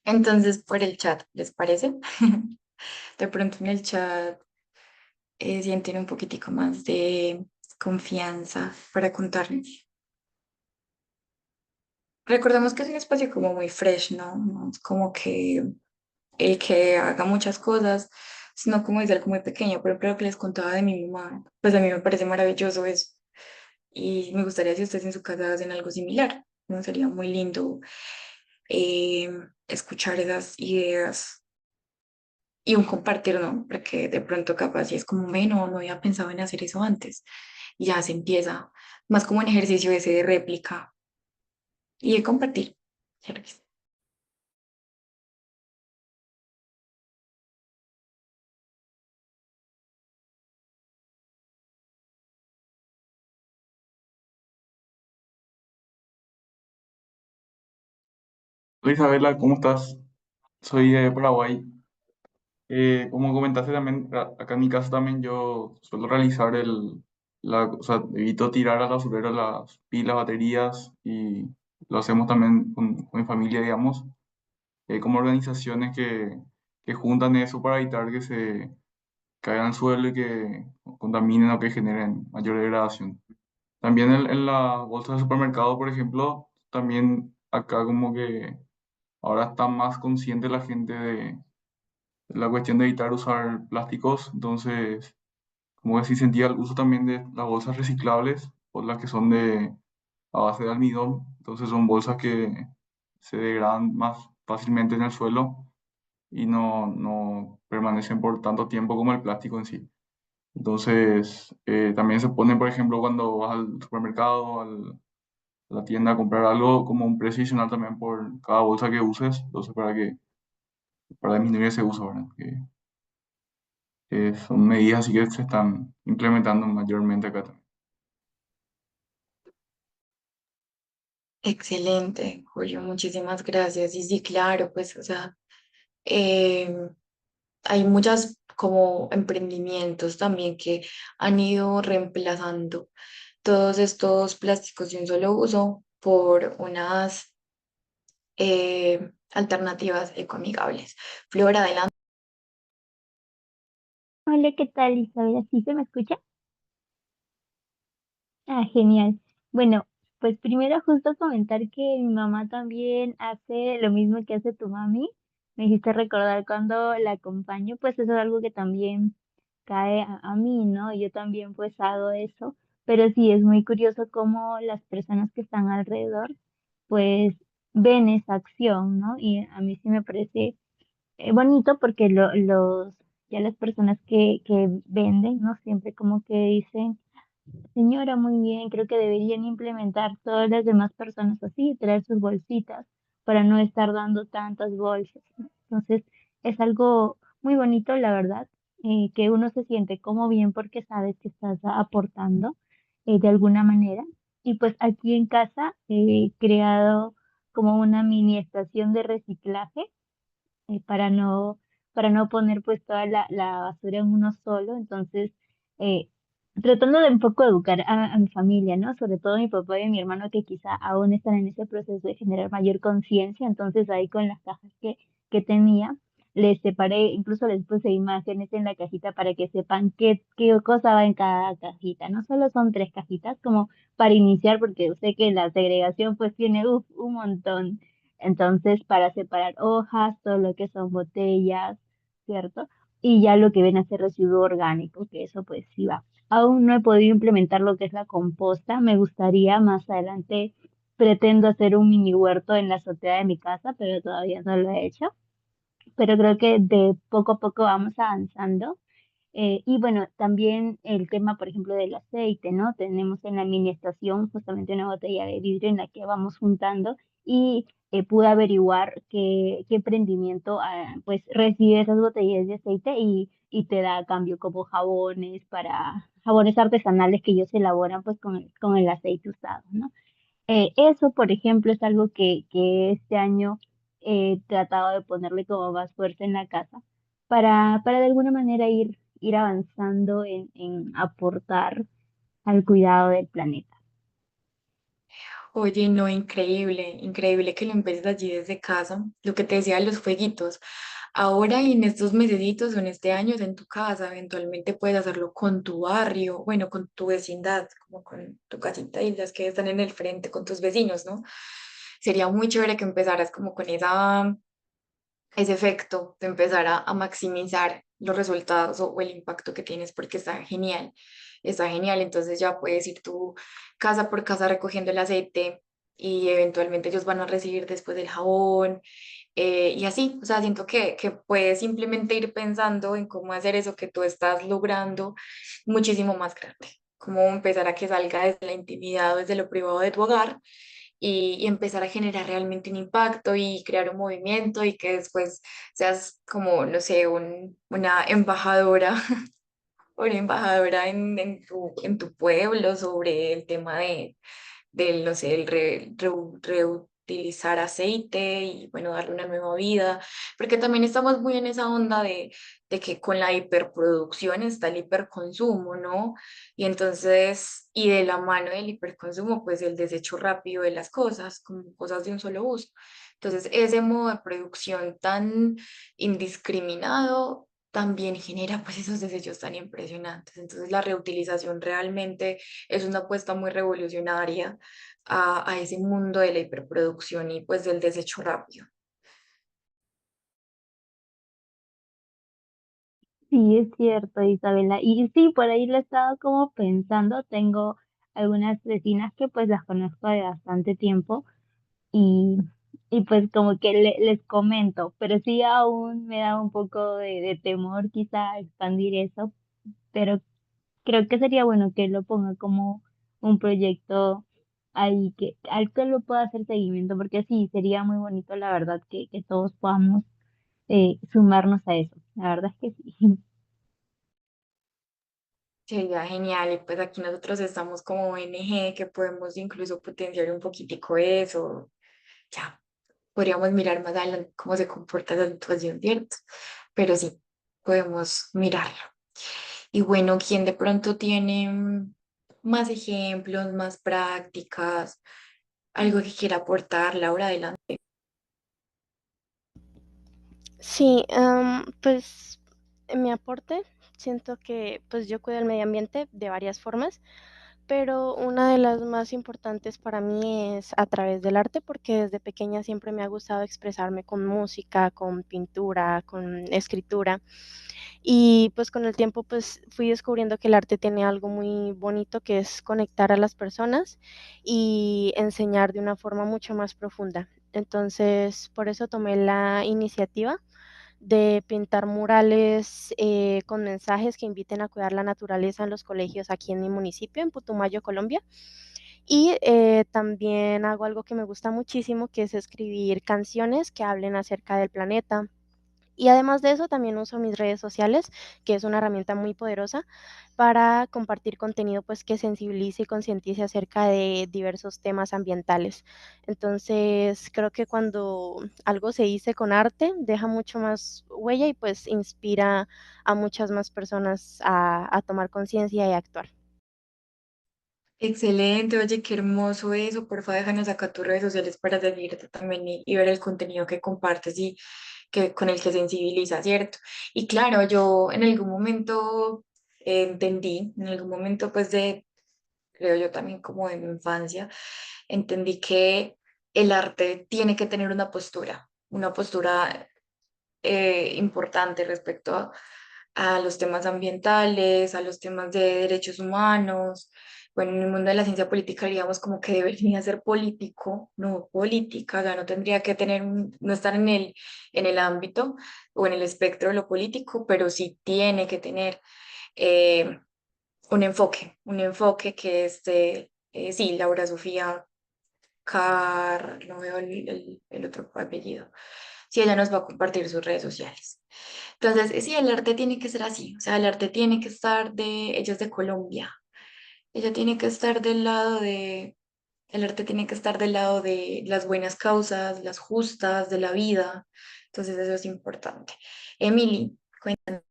Entonces, por el chat, ¿les parece? De pronto en el chat sienten un poquitico más de confianza para contarnos. Recordemos que es un espacio como muy fresh, ¿no? No es como que el que haga muchas cosas, sino como es algo muy pequeño. Por ejemplo, lo que les contaba de mi mamá, pues a mí me parece maravilloso eso. Y me gustaría si ustedes en su casa hacen algo similar. ¿no? Sería muy lindo eh, escuchar esas ideas y un compartir, ¿no? Porque de pronto capaz si es como, bueno, no había pensado en hacer eso antes. Y ya se empieza, más como un ejercicio ese de réplica y de compartir. Jervis. Hola Isabela, ¿cómo estás? Soy de Paraguay. Como comentaste también, acá en mi casa también yo suelo realizar o sea, evito tirar al basurero las pilas, baterías y lo hacemos también con mi familia, digamos, como organizaciones que juntan eso para evitar que se caigan al suelo y que contaminen o que generen mayor degradación. También en la bolsa de supermercado, por ejemplo, también acá como que ahora está más consciente la gente de la cuestión de evitar usar plásticos, entonces, como que sí sentía el uso también de las bolsas reciclables, o las que son a base de almidón, entonces son bolsas que se degradan más fácilmente en el suelo y no permanecen por tanto tiempo como el plástico en sí. Entonces, también se ponen, por ejemplo, cuando vas al supermercado, a la tienda a comprar algo, como un precio adicional también por cada bolsa que uses, entonces para disminuir ese uso, ¿verdad? Que son medidas así que se están implementando mayormente acá también. Excelente, Julio, muchísimas gracias. Y sí, claro, pues, o sea, eh, hay muchas como emprendimientos también que han ido reemplazando todos estos plásticos de un solo uso por unas alternativas ecoamigables. Flora, adelante. Hola, ¿qué tal, Isabel? ¿Sí se me escucha? Ah, genial. Bueno, pues primero justo comentar que mi mamá también hace lo mismo que hace tu mami. Me hiciste recordar cuando la acompaño, pues eso es algo que también cae a mí, ¿no? Yo también pues hago eso, pero sí es muy curioso cómo las personas que están alrededor pues ven esa acción, ¿no? Y a mí sí me parece bonito porque ya las personas que venden, ¿no? Siempre como que dicen, señora, muy bien, creo que deberían implementar todas las demás personas así, traer sus bolsitas para no estar dando tantas bolsas, ¿no? Entonces, es algo muy bonito, la verdad, que uno se siente como bien porque sabes que estás aportando de alguna manera. Y pues aquí en casa he creado como una mini estación de reciclaje eh, para no, para no poner pues toda la basura en uno solo. Entonces, eh, tratando de un poco educar a mi familia, ¿no? Sobre todo a mi papá y a mi hermano que quizá aún están en ese proceso de generar mayor conciencia. Entonces, ahí con las cajas que tenía, les separé, incluso les puse imágenes en la cajita para que sepan qué cosa va en cada cajita. No solo son tres cajitas, como para iniciar, porque sé que la segregación pues tiene un montón. Entonces, para separar hojas, todo lo que son botellas, ¿cierto? Y ya lo que ven a ser residuo orgánico, que eso pues sí va. Aún no he podido implementar lo que es la composta. Me gustaría más adelante, pretendo hacer un mini huerto en la azotea de mi casa, pero todavía no lo he hecho. Pero creo que de poco a poco vamos avanzando. Y bueno, también el tema, por ejemplo, del aceite, ¿no? Tenemos en la mini estación justamente una botella de vidrio en la que vamos juntando y pude averiguar qué emprendimiento pues recibe esas botellas de aceite y te da a cambio como jabones artesanales que ellos elaboran pues con el aceite usado, ¿no? Eso, por ejemplo, es algo que este año he tratado de ponerle como más fuerza en la casa para de alguna manera ir avanzando en aportar al cuidado del planeta. Oye, no, increíble, increíble que lo empieces allí desde casa. Lo que te decía de los fueguitos. Ahora y en estos mesecitos o en este año es en tu casa, eventualmente puedes hacerlo con tu barrio, bueno, con tu vecindad, como con tu casita y las que están en el frente, con tus vecinos, ¿no? Sería muy chévere que empezaras como con ese efecto de empezar a maximizar los resultados o el impacto que tienes porque está genial, está genial. Entonces ya puedes ir tú casa por casa recogiendo el aceite, y eventualmente ellos van a recibir después el jabón y así, o sea, siento que puedes simplemente ir pensando en cómo hacer eso que tú estás logrando muchísimo más grande, cómo empezar a que salga desde la intimidad, desde lo privado de tu hogar y empezar a generar realmente un impacto y crear un movimiento y que después seas como, no sé, una embajadora, una embajadora en tu pueblo sobre el tema del, no sé, el reutilizar aceite y bueno, darle una nueva vida, porque también estamos muy en esa onda de que con la hiperproducción está el hiperconsumo, ¿no? Y entonces, y de la mano del hiperconsumo, pues el desecho rápido de las cosas, como cosas de un solo uso. Entonces, ese modo de producción tan indiscriminado también genera pues esos desechos tan impresionantes. Entonces, la reutilización realmente es una apuesta muy revolucionaria a ese mundo de la hiperproducción y pues del desecho rápido. Sí, es cierto, Isabela. Y sí, por ahí lo he estado como pensando. Tengo algunas vecinas que pues las conozco de bastante tiempo y, y pues como que les comento, pero sí aún me da un poco de temor quizá expandir eso, pero creo que sería bueno que lo ponga como un proyecto ahí que al que lo pueda hacer seguimiento, porque sí, sería muy bonito la verdad que todos podamos sumarnos a eso. La verdad es que sí. Sería genial y pues aquí nosotros estamos como ONG que podemos incluso potenciar un poquitico eso. Ya, podríamos mirar más adelante cómo se comporta la situación, ¿cierto? Pero sí, podemos mirarlo. Y bueno, ¿quién de pronto tiene más ejemplos, más prácticas, algo que quiera aportar, Laura, adelante? Sí, pues en mi aporte siento que pues yo cuido el medio ambiente de varias formas, pero una de las más importantes para mí es a través del arte, porque desde pequeña siempre me ha gustado expresarme con música, con pintura, con escritura. Y pues con el tiempo pues fui descubriendo que el arte tiene algo muy bonito que es conectar a las personas y enseñar de una forma mucho más profunda. Entonces, por eso tomé la iniciativa de pintar murales con mensajes que inviten a cuidar la naturaleza en los colegios aquí en mi municipio, en Putumayo, Colombia. Y también hago algo que me gusta muchísimo, que es escribir canciones que hablen acerca del planeta. Y además de eso, también uso mis redes sociales, que es una herramienta muy poderosa para compartir contenido pues que sensibilice y concientice acerca de diversos temas ambientales. Entonces, creo que cuando algo se dice con arte, deja mucho más huella y pues inspira a muchas más personas a tomar conciencia y a actuar. Excelente, oye, qué hermoso eso. Porfa, déjanos acá tus redes sociales para seguirte también y ver el contenido que compartes y que, con el que sensibiliza, ¿cierto? Y claro, yo en algún momento entendí, en algún momento pues de, creo yo también como de mi infancia, entendí que el arte tiene que tener una postura importante respecto a los temas ambientales, a los temas de derechos humanos. Bueno, en el mundo de la ciencia política, digamos, como que debería ser político, no política, o sea, no tendría que tener, no estar en el ámbito o en el espectro de lo político, pero sí tiene que tener eh, un enfoque que es de, sí, Laura Sofía no veo el otro apellido. Sí, ella nos va a compartir sus redes sociales. Entonces, sí, el arte tiene que ser así, o sea, el arte tiene que estar ella es de Colombia, ella tiene que estar el arte tiene que estar del lado de las buenas causas, las justas, de la vida. Entonces, eso es importante. Emily, cuéntanos.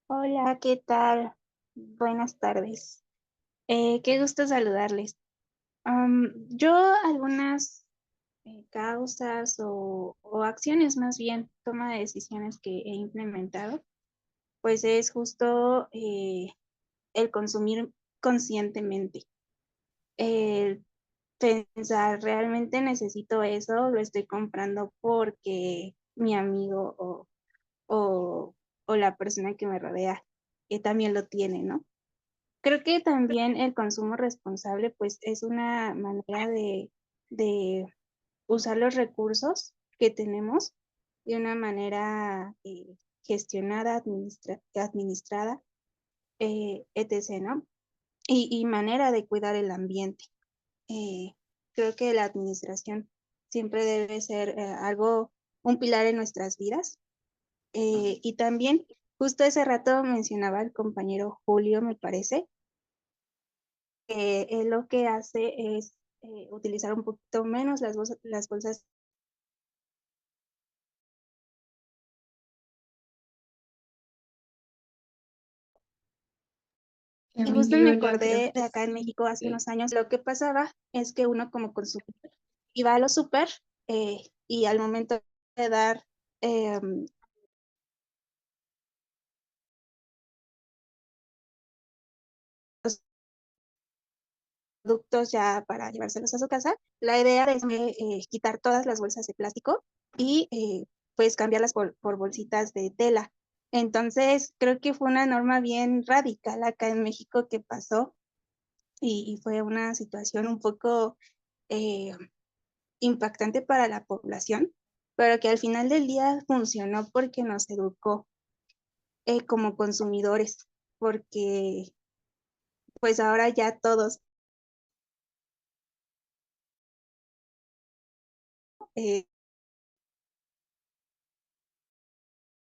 Hola, ¿qué tal? Buenas tardes. Qué gusto saludarles. Yo algunas causas o acciones más bien, toma de decisiones que he implementado, pues es justo el consumir conscientemente, el pensar, ¿realmente necesito eso? ¿Lo estoy comprando porque mi amigo o, o la persona que me rodea también lo tiene, ¿no? Creo que también el consumo responsable pues es una manera de usar los recursos que tenemos de una manera gestionada, administrada, etc., ¿no? Y manera de cuidar el ambiente. Creo que la administración siempre debe ser un pilar en nuestras vidas. Y también, justo ese rato mencionaba el compañero Julio, me parece, que él lo que hace es utilizar un poquito menos las bolsas. Y justo me Emilio, creo acordé de que acá en sí. México hace unos años, lo que pasaba es que uno como consumidor iba a los súper y al momento de dar los productos ya para llevárselos a su casa, la idea es quitar todas las bolsas de plástico y pues cambiarlas por bolsitas de tela. Entonces, creo que fue una norma bien radical acá en México que pasó y fue una situación un poco impactante para la población, pero que al final del día funcionó porque nos educó como consumidores, porque pues ahora ya todos eh,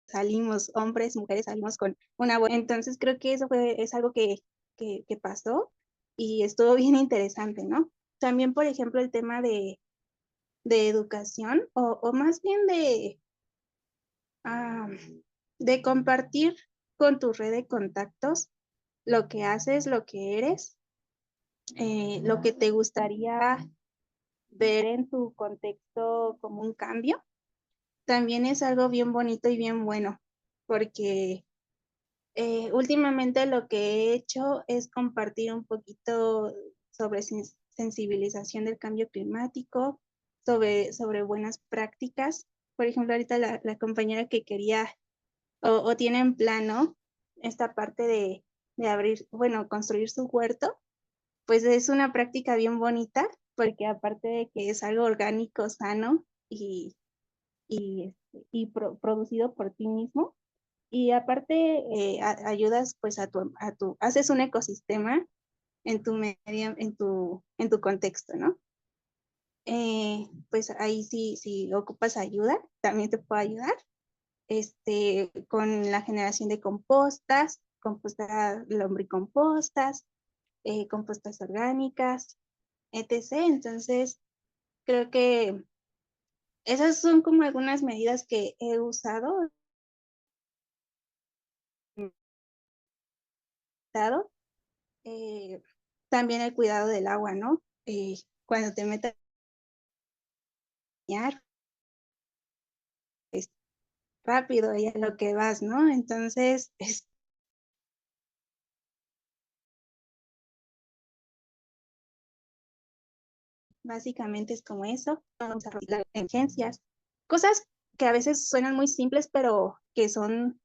salimos, hombres, mujeres, salimos con una buena. Entonces creo que es algo que pasó y estuvo bien interesante, ¿no? También, por ejemplo, el tema de educación o más bien ah, de compartir con tu red de contactos lo que haces, lo que eres, lo que te gustaría ver en tu contexto como un cambio, también es algo bien bonito y bien bueno, porque últimamente lo que he hecho es compartir un poquito sobre sensibilización del cambio climático, sobre buenas prácticas. Por ejemplo, ahorita la compañera que quería o tiene en plano esta parte de abrir, bueno, construir su huerto, pues es una práctica bien bonita, porque aparte de que es algo orgánico, sano y producido por ti mismo, y aparte ayudas pues haces un ecosistema en tu medio, en tu contexto, ¿no? Pues ahí sí, si ocupas ayuda, también te puedo ayudar con la generación de lombricompostas, compostas orgánicas, etc. Entonces, creo que esas son como algunas medidas que he usado, eh, también el cuidado del agua, ¿no? Cuando te metas a bañar, es rápido y a lo que vas, ¿no? Entonces, básicamente es como eso, vamos a las emergencias, cosas que a veces suenan muy simples, pero que son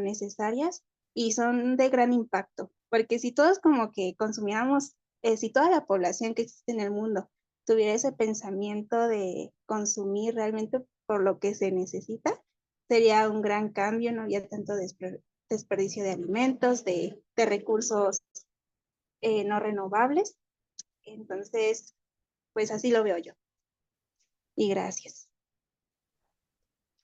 necesarias y son de gran impacto, porque si todos como que consumiéramos, si toda la población que existe en el mundo tuviera ese pensamiento de consumir realmente por lo que se necesita, sería un gran cambio, no había tanto desperdicio de alimentos, de recursos no renovables. Entonces, pues así lo veo yo. Y gracias.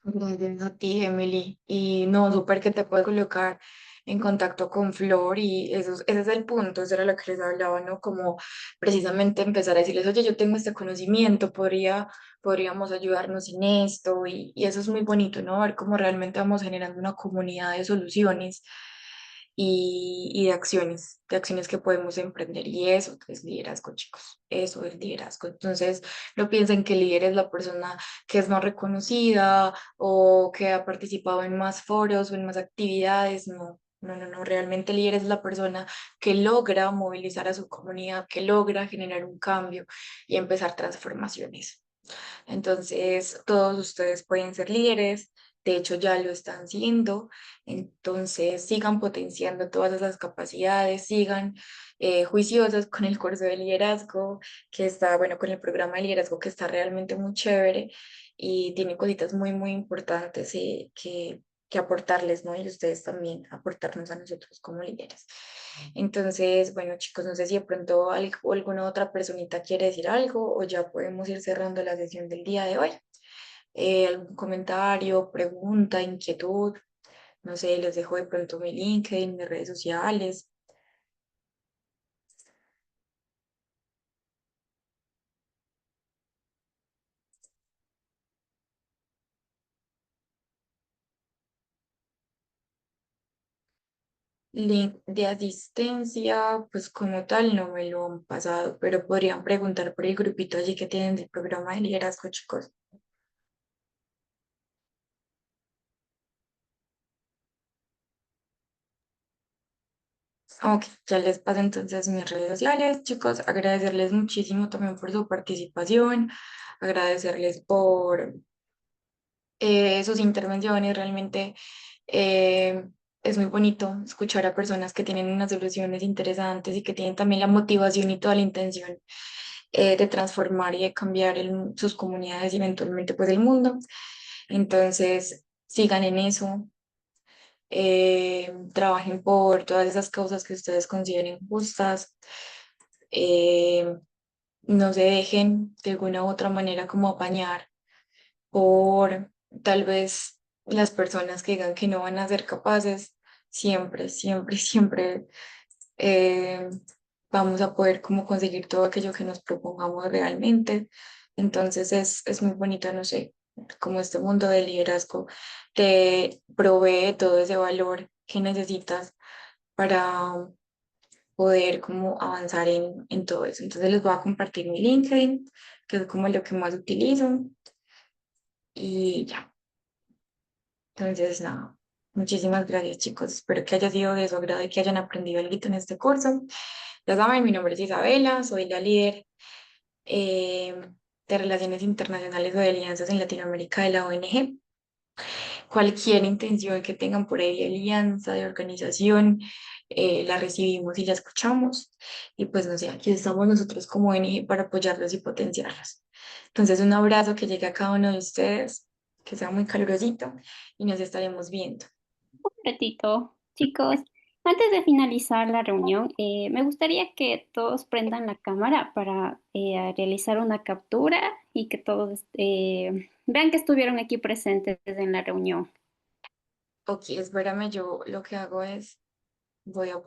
Gracias a ti, Emily. Y no, súper que te puedes colocar en contacto con Flor y ese es el punto, eso era lo que les hablaba, ¿no? Como precisamente empezar a decirles, oye, yo tengo este conocimiento, podríamos ayudarnos en esto y eso es muy bonito, ¿no? Ver cómo realmente vamos generando una comunidad de soluciones y de acciones que podemos emprender. Y eso es liderazgo, chicos, eso es liderazgo. Entonces, no piensen que el líder es la persona que es más reconocida o que ha participado en más foros o en más actividades, no. No, no, no, realmente el líder es la persona que logra movilizar a su comunidad, que logra generar un cambio y empezar transformaciones. Entonces, todos ustedes pueden ser líderes, de hecho ya lo están haciendo, entonces sigan potenciando todas esas capacidades, sigan juiciosos con el curso de liderazgo que está, bueno, con el programa de liderazgo que está realmente muy chévere y tiene cositas muy, muy importantes que aportarles, ¿no? Y ustedes también aportarnos a nosotros como líderes. Entonces, bueno, chicos, no sé si de pronto alguna otra personita quiere decir algo o ya podemos ir cerrando la sesión del día de hoy. ¿Algún comentario, pregunta, inquietud? No sé, les dejo de pronto mi LinkedIn, mis redes sociales. Link de asistencia, pues como tal no me lo han pasado, pero podrían preguntar por el grupito allí que tienen del programa de liderazgo, chicos. Ok, ya les paso entonces mis redes sociales, chicos. Agradecerles muchísimo también por su participación, agradecerles por sus intervenciones. Realmente es muy bonito escuchar a personas que tienen unas soluciones interesantes y que tienen también la motivación y toda la intención de transformar y de cambiar sus comunidades y eventualmente pues el mundo. Entonces, sigan en eso, trabajen por todas esas causas que ustedes consideren justas, eh, no se dejen de alguna u otra manera como apañar por tal vez las personas que digan que no van a ser capaces, siempre, siempre, siempre eh, vamos a poder como conseguir todo aquello que nos propongamos realmente. Entonces es muy bonito, no sé, como este mundo del liderazgo te provee todo ese valor que necesitas para poder como avanzar en todo eso. Entonces les voy a compartir mi LinkedIn, que es como lo que más utilizo y ya. Entonces, nada, muchísimas gracias, chicos. Espero que haya sido de su agrado y que hayan aprendido algo en este curso. Ya saben, mi nombre es Isabela, soy la líder eh, de Relaciones Internacionales o de Alianzas en Latinoamérica de la ONG. Cualquier intención que tengan por ahí de alianza, de organización, la recibimos y la escuchamos. Y pues, no sé, aquí estamos nosotros como ONG para apoyarlos y potenciarlos. Entonces, un abrazo que llegue a cada uno de ustedes, que sea muy calurosito y nos estaremos viendo. Ratito, chicos, antes de finalizar la reunión, me gustaría que todos prendan la cámara para realizar una captura y que todos vean que estuvieron aquí presentes en la reunión. Ok, espérame, yo lo que hago es, voy a